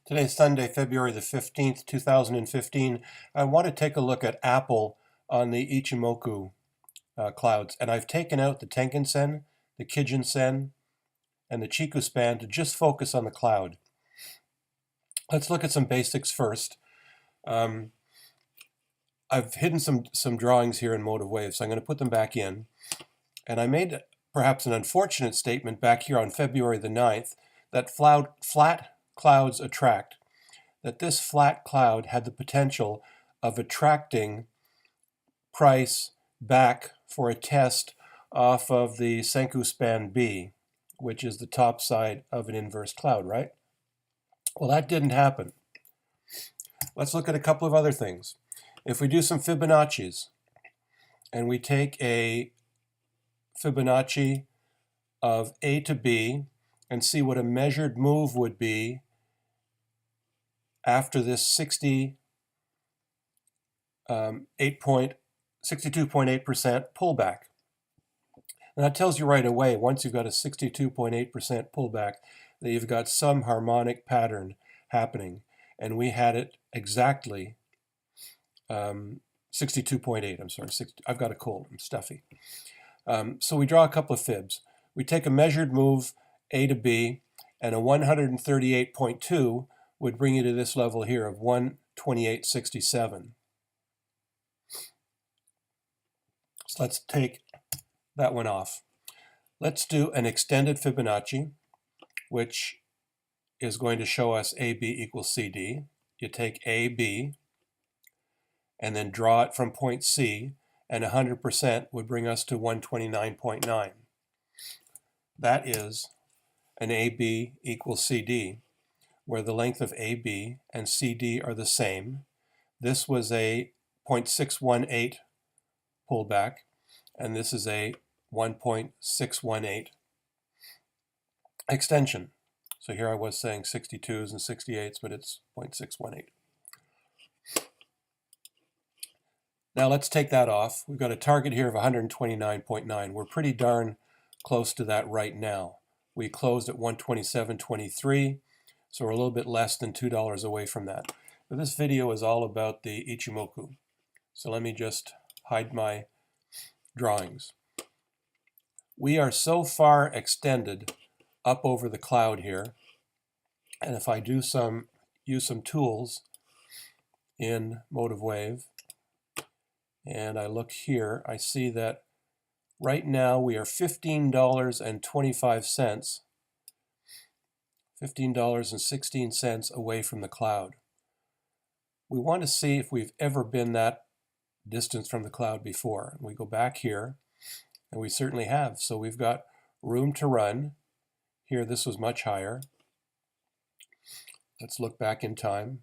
Today's Sunday, February the 15th, 2015. I want to take a look at Apple on the Ichimoku clouds. And I've taken out the Tenkan-sen, the Kijun-sen, and the Chiku-span to just focus on the cloud. Let's look at some basics first. I've hidden some drawings here in motive waves, so I'm going to put them back in. And I made perhaps an unfortunate statement back here on February the 9th that flat clouds attract, that this flat cloud had the potential of attracting price back for a test off of the Senku span B, which is the top side of an inverse cloud, right? Well, that didn't happen. Let's look at a couple of other things. If we do some Fibonacci's and we take a Fibonacci of A to B and see what a measured move would be after this 62.8% pullback. And that tells you right away, once you've got a 62.8% pullback, that you've got some harmonic pattern happening. And we had it exactly 62.8, I'm sorry, I've got a cold, I'm stuffy. So we draw a couple of fibs. We take a measured move, A to B, and a 138.2 would bring you to this level here of 128.67. So let's take that one off. Let's do an extended Fibonacci, which is going to show us AB equals CD. You take AB and then draw it from point C, and 100% would bring us to 129.9. That is an AB equals CD, where the length of AB and CD are the same. This was a 0.618 pullback, and this is a 1.618 extension. So here I was saying 62s and 68s, but it's 0.618. Now let's take that off. We've got a target here of 129.9. We're pretty darn close to that right now. We closed at 127.23, so we're a little bit less than $2 away from that. But this video is all about the Ichimoku. So let me just hide my drawings. We are so far extended up over the cloud here, and if I use some tools in motive wave, and I look here, I see that right now we are $15.25, $15.16 away from the cloud. We want to see if we've ever been that distance from the cloud before. We go back here, and we certainly have. So we've got room to run. Here, this was much higher. Let's look back in time.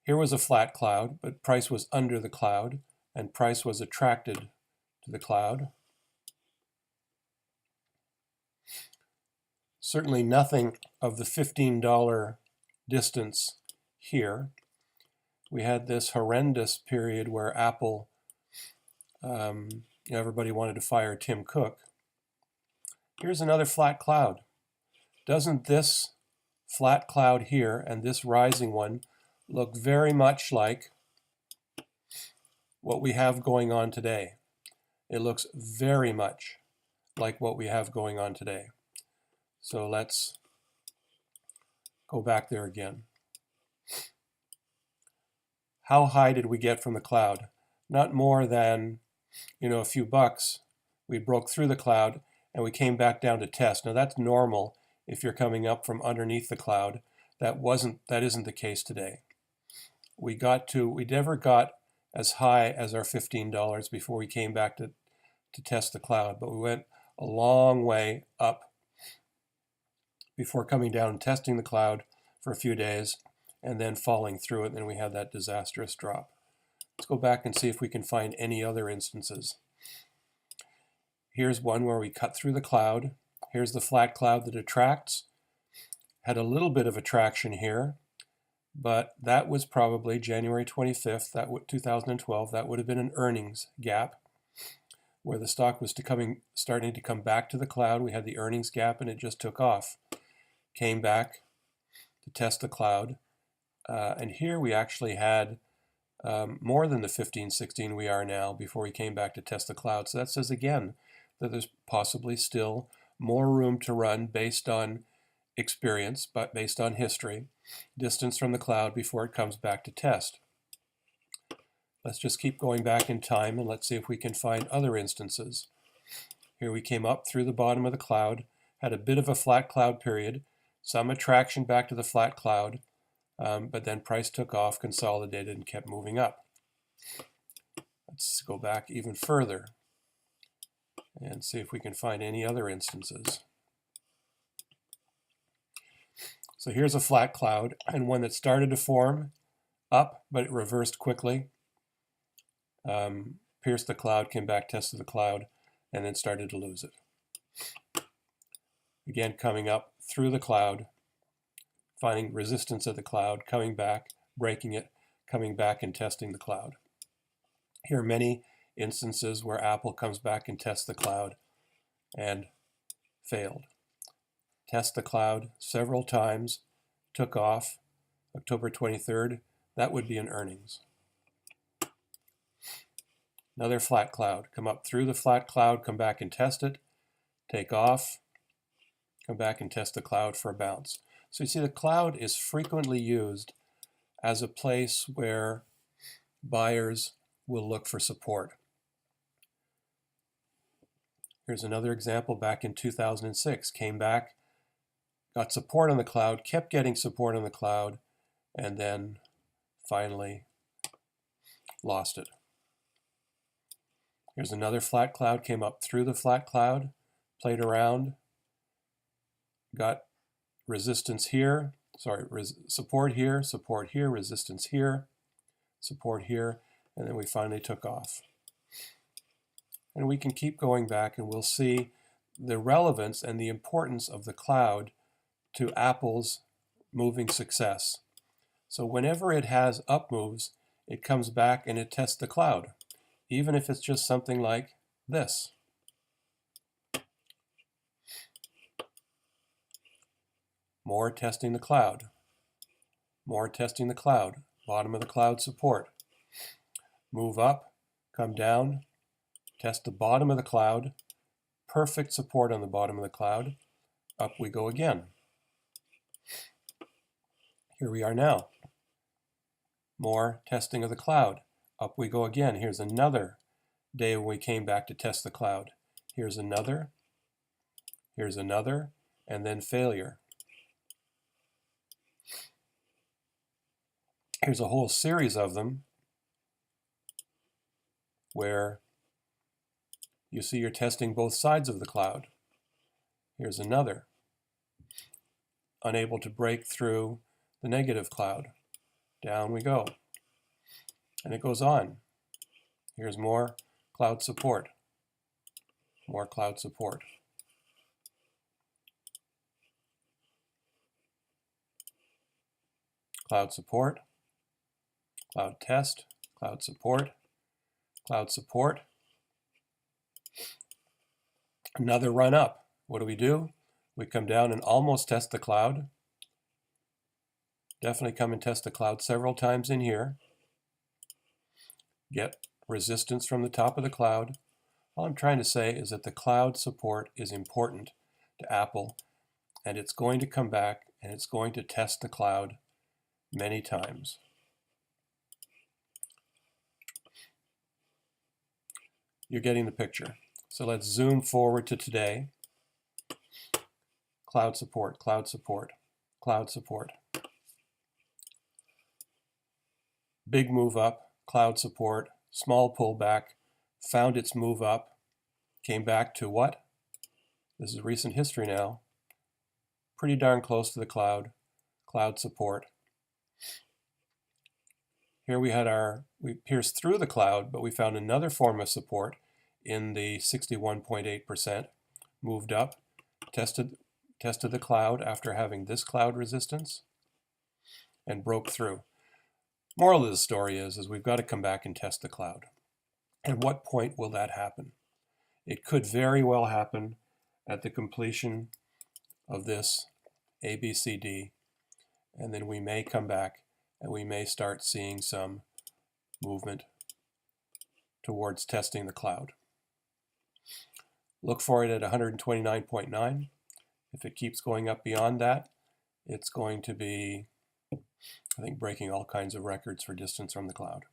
Here was a flat cloud, but price was under the cloud, and price was attracted to the cloud. Certainly nothing of the $15 distance here. We had this horrendous period where Apple, everybody wanted to fire Tim Cook. Here's another flat cloud. Doesn't this flat cloud here and this rising one look very much like what we have going on today? It looks very much like what we have going on today. So let's go back there again. How high did we get from the cloud? Not more than, a few bucks. We broke through the cloud and we came back down to test. Now that's normal if you're coming up from underneath the cloud. That isn't the case today. We never got as high as our $15 before we came back to test the cloud, but we went a long way up before coming down and testing the cloud for a few days and then falling through it, and then we had that disastrous drop. Let's go back and see if we can find any other instances. Here's one where we cut through the cloud. Here's the flat cloud that attracts. Had a little bit of attraction here, but that was probably January 25th, 2012. That would have been an earnings gap where the stock was starting to come back to the cloud. We had the earnings gap and it just took off. came back to test the cloud. And here we actually had more than the 1516 we are now before we came back to test the cloud. So that says again that there's possibly still more room to run based on experience, but based on history, distance from the cloud before it comes back to test. Let's just keep going back in time and let's see if we can find other instances. Here we came up through the bottom of the cloud, had a bit of a flat cloud period, some attraction back to the flat cloud, but then price took off, consolidated, and kept moving up. Let's go back even further and see if we can find any other instances. So here's a flat cloud, and one that started to form up, but it reversed quickly. Pierced the cloud, came back, tested the cloud, and then started to lose it. Again, coming up through the cloud, finding resistance at the cloud, coming back, breaking it, coming back and testing the cloud. Here are many instances where Apple comes back and tests the cloud and failed. Test the cloud several times, took off, October 23rd, that would be an earnings. Another flat cloud, come up through the flat cloud, come back and test it, take off, come back and test the cloud for a bounce. So you see the cloud is frequently used as a place where buyers will look for support. Here's another example back in 2006, came back, got support on the cloud, kept getting support on the cloud, and then finally lost it. Here's another flat cloud, came up through the flat cloud, played around, got resistance here, support here, resistance here, support here, and then we finally took off. And we can keep going back and we'll see the relevance and the importance of the cloud to Apple's moving success. So whenever it has up moves, it comes back and it tests the cloud, even if it's just something like this. More testing the cloud. More testing the cloud. Bottom of the cloud support. Move up, come down, test the bottom of the cloud. Perfect support on the bottom of the cloud. Up we go again. Here we are now. More testing of the cloud. Up we go again. Here's another day when we came back to test the cloud. Here's another, and then failure. Here's a whole series of them where you see you're testing both sides of the cloud. Here's another, unable to break through the negative cloud. Down we go. And it goes on. Here's more cloud support. More cloud support. Cloud support. Cloud test. Cloud support. Cloud support. Another run up. What do? We come down and almost test the cloud. Definitely come and test the cloud several times in here. Get resistance from the top of the cloud. All I'm trying to say is that the cloud support is important to Apple, and it's going to come back and it's going to test the cloud many times. You're getting the picture. So let's zoom forward to today. Cloud support, cloud support, cloud support. Big move up, cloud support, small pullback, found its move up, came back to what? This is recent history now. Pretty darn close to the cloud, cloud support. Here we pierced through the cloud, but we found another form of support in the 61.8%, moved up, tested the cloud after having this cloud resistance, and broke through. Moral of the story is we've got to come back and test the cloud. At what point will that happen? It could very well happen at the completion of this A, B, C, D, and then we may come back and we may start seeing some movement towards testing the cloud. Look for it at 129.9. If it keeps going up beyond that, it's going to be, I think, breaking all kinds of records for distance from the cloud.